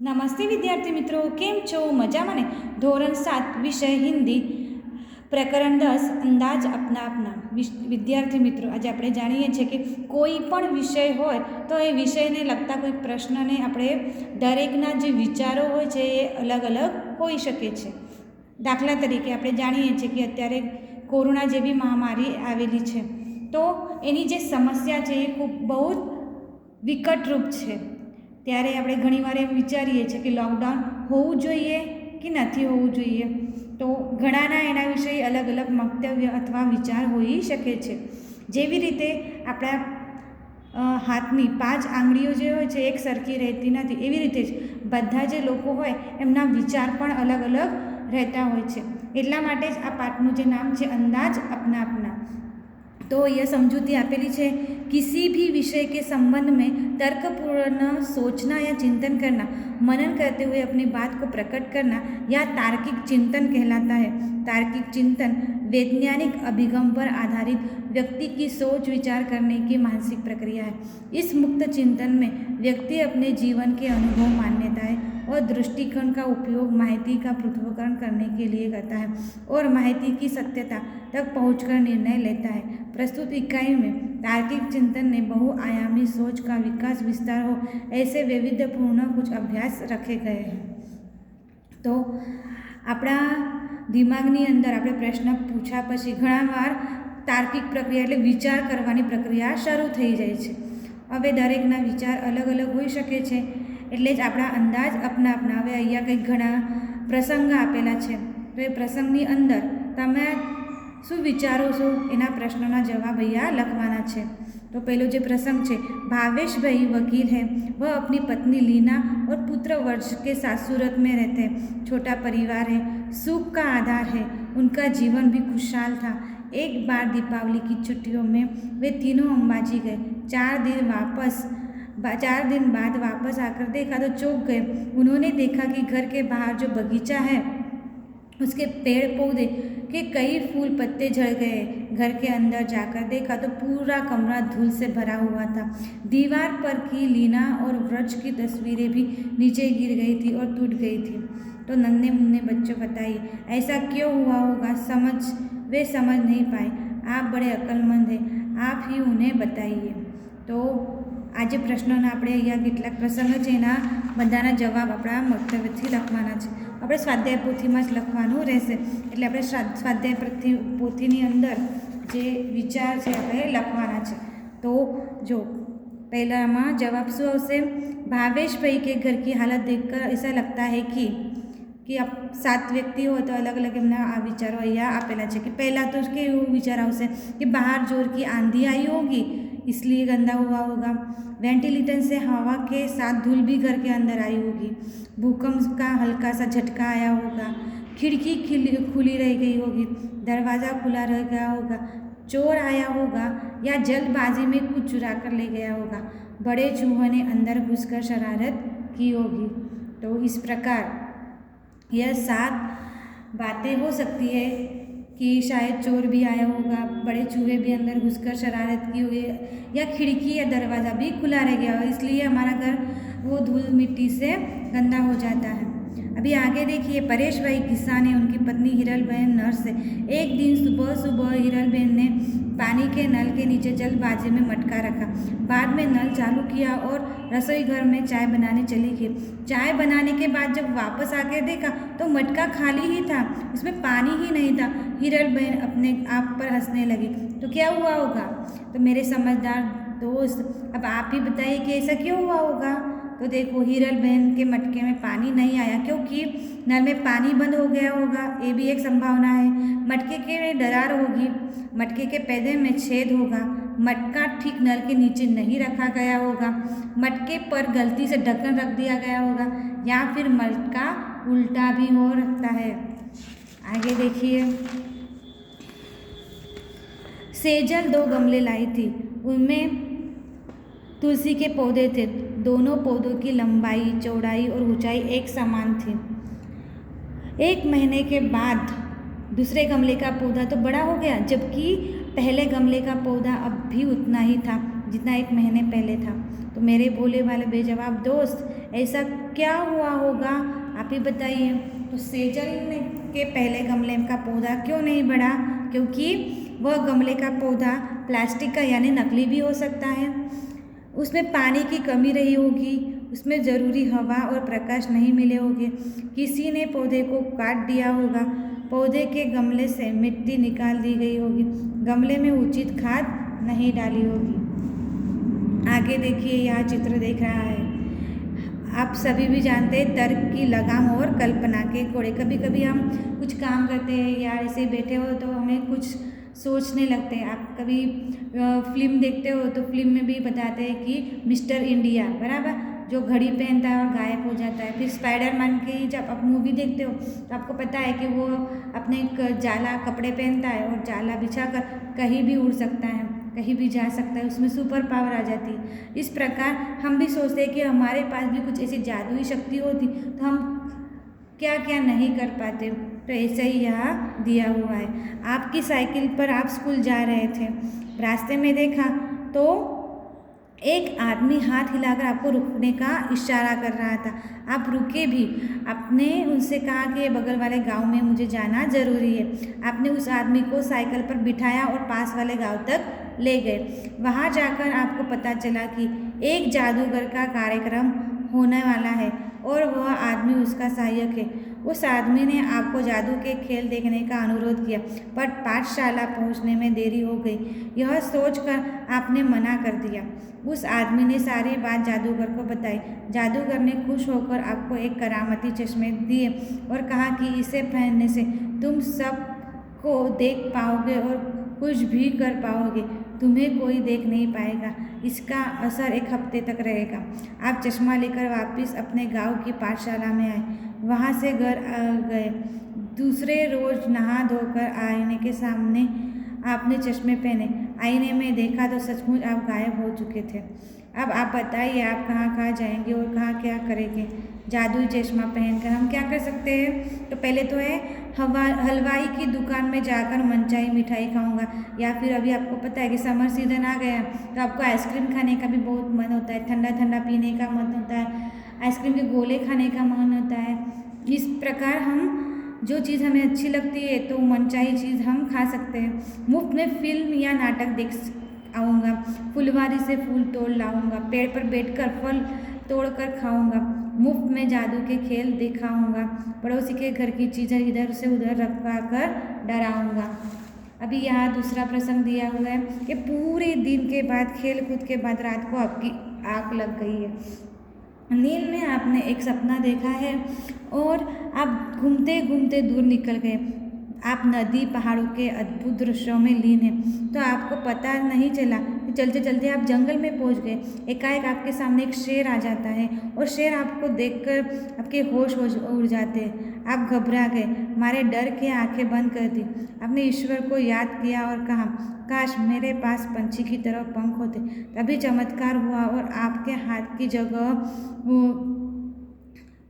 નમસ્તે વિદ્યાર્થી મિત્રો, કેમ છો? મજામાં ને? ધોરણ 7 વિષય હિન્દી પ્રકરણ 10 અંદાજ અપના અપના. વિદ્યાર્થી મિત્રો, આજે આપણે જાણીએ છીએ કે કોઈ પણ વિષય હોય તો એ વિષયને લગતા કોઈ પ્રશ્નને આપણે દરેકના જે વિચારો હોય છે એ અલગ અલગ હોઈ શકે છે. દાખલા તરીકે આપણે જાણીએ છીએ કે અત્યારે કોરોના જેવી મહામારી આવેલી છે, તો એની જે સમસ્યા છે એ ખૂબ બહુ વિકટ રૂપ છે. ત્યારે આપણે ઘણીવાર એમ વિચારીએ છીએ કે લોકડાઉન હોવું જોઈએ કે નથી હોવું જોઈએ. તો ઘણાના એના વિશે અલગ અલગ મંતવ્ય અથવા વિચાર હોઈ શકે છે. જેવી રીતે આપણા હાથની 5 આંગળીઓ જે હોય છે એક સરખી રહેતી નથી, એવી રીતે જ બધા જે લોકો હોય એમના વિચાર પણ અલગ અલગ રહેતા હોય છે. એટલા માટે જ આ પાઠનું જે નામ છે અંદાજ અપના અપના. तो यह समझूती आपेली है, किसी भी विषय के संबंध में तर्कपूर्ण सोचना या चिंतन करना, मनन करते हुए अपनी बात को प्रकट करना या तार्किक चिंतन कहलाता है. तार्किक चिंतन वैज्ञानिक अभिगम पर आधारित व्यक्ति की सोच विचार करने की मानसिक प्रक्रिया है. इस मुक्त चिंतन में व्यक्ति अपने जीवन के अनुभव, मान्यताएं और दृष्टिकोण का उपयोग माहिती का पृथक्करण करने के लिए करता है और माहिती की सत्यता तक पहुंचकर निर्णय लेता है. प्रस्तुत इकाई में तार्किक चिंतन ने बहुआयामी सोच का विकास विस्तार हो ऐसे वैविध्यपूर्ण कुछ अभ्यास रखे गए हैं. तो अपना दिमागनी अंदर આપણે પ્રશ્ન પૂછ્યા પછી ઘણાવાર તાર્કિક પ્રક્રિયા એટલે વિચાર કરવાની પ્રક્રિયા શરૂ થઈ જાય છે. હવે દરેકના વિચાર અલગ અલગ હોઈ શકે છે, એટલે જ આપણા અંદાજ અપના અપના. હવે અહીંયા કંઈક ઘણા પ્રસંગ આપેલા છે, તો એ પ્રસંગની અંદર તમે શું વિચારો છો એના પ્રશ્નોના જવાબ અહીંયા લખવાના છે. तो पहलो जो प्रसंग है, भावेश भाई वकील है, वह अपनी पत्नी लीना और पुत्र वर्ष के साथ सूरत में रहते हैं. छोटा परिवार है, सुख का आधार है, उनका जीवन भी खुशहाल था. एक बार दीपावली की छुट्टियों में वे तीनों अंबाजी गए. 4 दिन बाद वापस आकर देखा तो चौंक गए. उन्होंने देखा कि घर के बाहर जो बगीचा है उसके पेड़ पौधे के कई फूल पत्ते झड़ गए. घर के अंदर जाकर देखा तो पूरा कमरा धूल से भरा हुआ था. दीवार पर की लीना और वृक्ष की तस्वीरें भी नीचे गिर गई थी और टूट गई थी. तो नन्हे मुन्ने बच्चों बताइए ऐसा क्यों हुआ होगा? वे समझ नहीं पाए. आप बड़े अक्लमंद हैं, आप ही उन्हें बताइए. तो आज प्रश्नोना આપણે અહીંયા કેટલાક પ્રસંગ છે એના બધાના જવાબ આપણા મંતવ્યથી લખવાના છે. આપણે સ્વાધ્યાય પોથીમાં જ લખવાનું રહેશે, એટલે આપણે સ્વાધ્યાય પોથીની અંદર જે વિચાર છે આપણે લખવાના છે. તો જો પહેલામાં જવાબ શું આવશે? ભાવેશ ભાઈ के घर की हालत देखकर ऐसा लगता है कि आप 7 व्यक्ति हो तो अलग अलग एमना आ विचारो અહીંયા આપેલા છે. कि पहला तो उसके એવું विचार આવશે कि बाहर जोर की आंधी आई होगी इसलिए गंदा हुआ होगा. वेंटिलेटर से हवा के साथ धूल भी घर के अंदर आई होगी. भूकंप का हल्का सा झटका आया होगा. खिड़की खुली रह गई होगी. दरवाज़ा खुला रह गया होगा. चोर आया होगा या जल्दबाजी में कुछ चुरा कर ले गया होगा. बड़े चूहों ने अंदर घुसकर शरारत की होगी. तो इस प्रकार यह 7 बातें हो सकती है कि शायद चोर भी आया होगा, बड़े चूहे भी अंदर घुसकर शरारत की हुई, या खिड़की या दरवाज़ा भी खुला रह गया हो, इसलिए हमारा घर वो धूल मिट्टी से गंदा हो जाता है. अभी आगे देखिए, परेश भाई किसान है, उनकी पत्नी हिरल बहन नर्स है. एक दिन सुबह सुबह हिरल बहन ने पानी के नल के नीचे जल्दबाजी में मटका रखा. बाद में नल चालू किया और रसोई घर में चाय बनाने चली गई. चाय बनाने के बाद जब वापस आकर देखा तो मटका खाली ही था, उसमें पानी ही नहीं था. हिरल बहन अपने आप पर हंसने लगी. तो क्या हुआ होगा? तो मेरे समझदार दोस्त, अब आप ही बताइए कि ऐसा क्यों हुआ होगा? तो देखो, हिरल बहन के मटके में पानी नहीं आया क्योंकि नल में पानी बंद हो गया होगा, ये भी एक संभावना है. मटके के दरार होगी, मटके के पैदे में छेद होगा, मटका ठीक नल के नीचे नहीं रखा गया होगा, मटके पर गलती से ढक्कन रख दिया गया होगा, या फिर मटका उल्टा भी हो सकता है. आगे देखिए, सेजल 2 गमले लाई थी, उनमें तुलसी के पौधे थे. दोनों पौधों की लंबाई, चौड़ाई और ऊंचाई एक समान थी. 1 महीने के बाद दूसरे गमले का पौधा तो बड़ा हो गया, जबकि पहले गमले का पौधा अब भी उतना ही था जितना 1 महीने पहले था. तो मेरे भोले वाले बेजवाब दोस्त, ऐसा क्या हुआ होगा, आप ही बताइए। तो सेजल ने के पहले गमले का पौधा क्यों नहीं बढ़ा? क्योंकि वह गमले का पौधा प्लास्टिक का यानी नकली भी हो सकता है, उसमें पानी की कमी रही होगी, उसमें ज़रूरी हवा और प्रकाश नहीं मिले होंगे, किसी ने पौधे को काट दिया होगा, पौधे के गमले से मिट्टी निकाल दी गई होगी, गमले में उचित खाद नहीं डाली होगी। आगे देखिए, यह चित्र देख रहा है। आप सभी भी जानते हैं तर्क की लगाम और कल्पना के घोड़े। कभी कभी हम कुछ काम करते हैं या ऐसे बैठे हो तो हमें कुछ सोचने लगते हैं। आप कभी फिल्म देखते हो तो फिल्म में भी बताते हैं कि मिस्टर इंडिया बराबर जो घड़ी पहनता है और गायब हो जाता है। फिर स्पाइडरमैन की जब आप मूवी देखते हो तो आपको पता है कि वो अपने जाला कपड़े पहनता है और जाला बिछाकर कहीं भी उड़ सकता है, कहीं भी जा सकता है, उसमें सुपर पावर आ जाती है। इस प्रकार हम भी सोचते हैं कि हमारे पास भी कुछ ऐसी जादुई शक्ति होती तो हम क्या क्या नहीं कर पाते। तो ऐसा ही यहाँ दिया हुआ है। आपकी साइकिल पर आप स्कूल जा रहे थे, रास्ते में देखा तो एक आदमी हाथ हिलाकर आपको रुकने का इशारा कर रहा था। आप रुके भी, आपने उनसे कहा कि बगल वाले गांव में मुझे जाना ज़रूरी है। आपने उस आदमी को साइकिल पर बिठाया और पास वाले गांव तक ले गए। वहां जाकर आपको पता चला कि एक जादूगर का कार्यक्रम होने वाला है और वह आदमी उसका सहायक है। उस आदमी ने आपको जादू के खेल देखने का अनुरोध किया, पर पाठशाला पहुंचने में देरी हो गई। यह सोचकर आपने मना कर दिया। उस आदमी ने सारी बात जादूगर को बताई। जादूगर ने खुश होकर आपको एक करामती चश्मे दिए और कहा कि इसे पहनने से तुम सब को देख पाओगे और कुछ भी कर पाओगे, तुम्हें कोई देख नहीं पाएगा। इसका असर एक हफ्ते तक रहेगा। आप चश्मा लेकर वापस अपने गांव की पाठशाला में आए, वहां से घर आ गए। दूसरे रोज नहा धोकर आईने के सामने आपने चश्मे पहने, आईने में देखा तो सचमुच आप गायब हो चुके थे। अब आप बताइए, आप कहाँ कहाँ जाएंगे और कहाँ क्या करेंगे? जादुई चश्मा पहनकर हम क्या कर सकते हैं? तो पहले तो है हलवाई की दुकान में जाकर मनचाही मिठाई खाऊंगा, या फिर अभी आपको पता है कि समर सीजन आ गया तो आपको आइसक्रीम खाने का भी बहुत मन होता है, ठंडा ठंडा पीने का मन होता है, आइसक्रीम के गोले खाने का मन होता है। इस प्रकार हम जो चीज़ हमें अच्छी लगती है तो मनचाही चीज़ हम खा सकते हैं। मुफ्त में फिल्म या नाटक देख आऊँगा, फुलवारी से फूल तोड़ लाऊंगा, पेड़ पर बैठकर फल तोड़कर खाऊंगा, मुफ्त में जादू के खेल दिखाऊंगा, पड़ोसी के घर की चीज़ें इधर से उधर रखवा कर डराऊंगा। अभी यहाँ दूसरा प्रसंग दिया हुआ है कि पूरे दिन के बाद खेल कूद के बाद रात को आपकी आँख लग गई है, नींद में आपने एक सपना देखा है और आप घूमते घूमते दूर निकल गए। आप नदी पहाड़ों के अद्भुत दृश्यों में लीन हैं, तो आपको पता नहीं चला कि चलते चलते आप जंगल में पहुंच गए। एकाएक आपके सामने एक शेर आ जाता है और शेर आपको देखकर आपके होश उड़ जाते हैं। आप घबरा गए, मारे डर के आंखें बंद कर दी। आपने ईश्वर को याद किया और कहा, काश मेरे पास पंछी की तरह पंख होते। तभी चमत्कार हुआ और आपके हाथ की जगह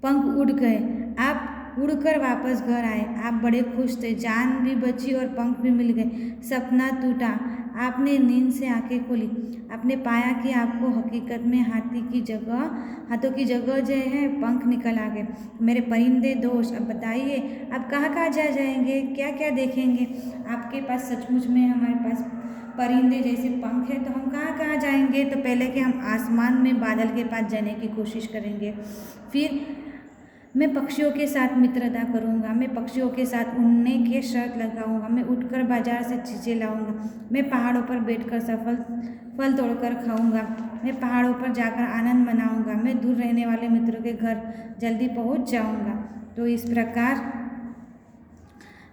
पंख उड़ गए। आप उड़कर वापस घर आए। आप बड़े खुश थे, जान भी बची और पंख भी मिल गए। सपना टूटा, आपने नींद से आंखें खोली। आपने पाया कि आपको हकीकत में हाथों की जगह जो है पंख निकल आ गए। मेरे परिंदे दोस्त, अब बताइए आप कहाँ कहाँ जाएंगे, क्या क्या देखेंगे? आपके पास सचमुच में हमारे पास परिंदे जैसे पंख है तो हम कहाँ कहाँ जाएंगे? तो पहले कि हम आसमान में बादल के पास जाने की कोशिश करेंगे, फिर मैं पक्षियों के साथ मित्रता करूंगा, मैं पक्षियों के साथ उड़ने के शर्त लगाऊंगा, मैं उठकर बाजार से चीज़ें लाऊंगा, मैं पहाड़ों पर बैठकर फल तोड़कर खाऊंगा, मैं पहाड़ों पर जाकर आनंद मनाऊंगा, मैं दूर रहने वाले मित्रों के घर जल्दी पहुंच जाऊंगा। तो इस प्रकार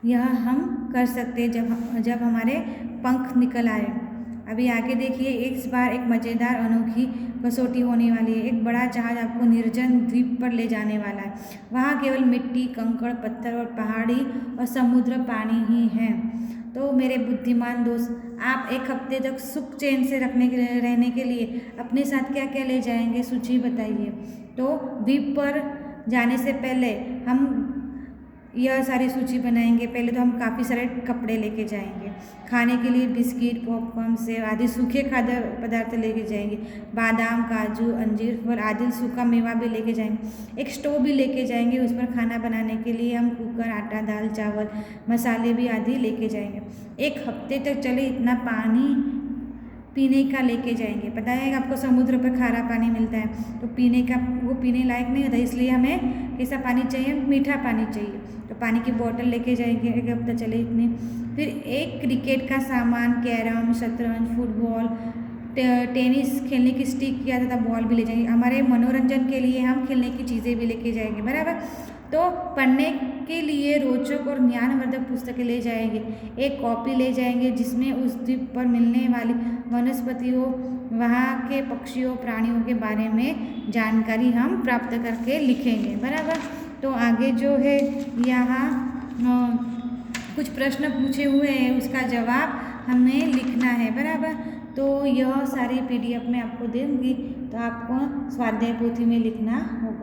यह हम कर सकते हैं जब हमारे पंख निकल आए। अभी आगे देखिए, इस बार एक मज़ेदार अनोखी कसौटी होने वाली है। एक बड़ा जहाज आपको निर्जन द्वीप पर ले जाने वाला है। वहाँ केवल मिट्टी, कंकड़, पत्थर और पहाड़ी और समुद्र पानी ही है। तो मेरे बुद्धिमान दोस्त, आप एक हफ्ते तक सुख चैन से रहने के लिए अपने साथ क्या क्या ले जाएंगे, सूची बताइए। तो द्वीप पर जाने से पहले हम यह सारी सूची बनाएंगे। पहले तो हम काफ़ी सारे कपड़े लेके जाएंगे, खाने के लिए बिस्किट, पॉपकॉर्न, सेव आदि सूखे खाद्य पदार्थ लेके जाएंगे, बादाम, काजू, अंजीर, फल आदि सूखा मेवा भी लेके जाएंगे। एक स्टोव भी लेके जाएंगे, उस पर खाना बनाने के लिए हम कुकर, आटा, दाल, चावल, मसाले भी आदि लेके जाएंगे। एक हफ्ते तक चले इतना पानी पीने का लेके जाएंगे। पता है आपको समुद्र पर खारा पानी मिलता है, तो पीने का वो पीने लायक नहीं होता, इसलिए हमें कैसा पानी चाहिए, मीठा पानी चाहिए। तो पानी की बोतल लेके जाएंगे, एक हफ्ता चले इतनी। फिर एक क्रिकेट का सामान, कैरम, शतरंज, फुटबॉल, टेनिस खेलने की स्टिक या तथा बॉल भी ले जाएंगे। हमारे मनोरंजन के लिए हम खेलने की चीज़ें भी लेके जाएंगे, बराबर। तो पढ़ने के लिए रोचक और ज्ञानवर्धक पुस्तकें ले जाएंगे। एक कॉपी ले जाएंगे जिसमें उस द्वीप पर मिलने वाली वनस्पतियों, वहाँ के पक्षियों, प्राणियों के बारे में जानकारी हम प्राप्त करके लिखेंगे, बराबर। तो आगे जो है यहाँ कुछ प्रश्न पूछे हुए हैं, उसका जवाब हमें लिखना है, बराबर। तो यह सारी PDF मैं आपको दूँगी, तो आपको स्वाध्याय पोथी में लिखना होगा।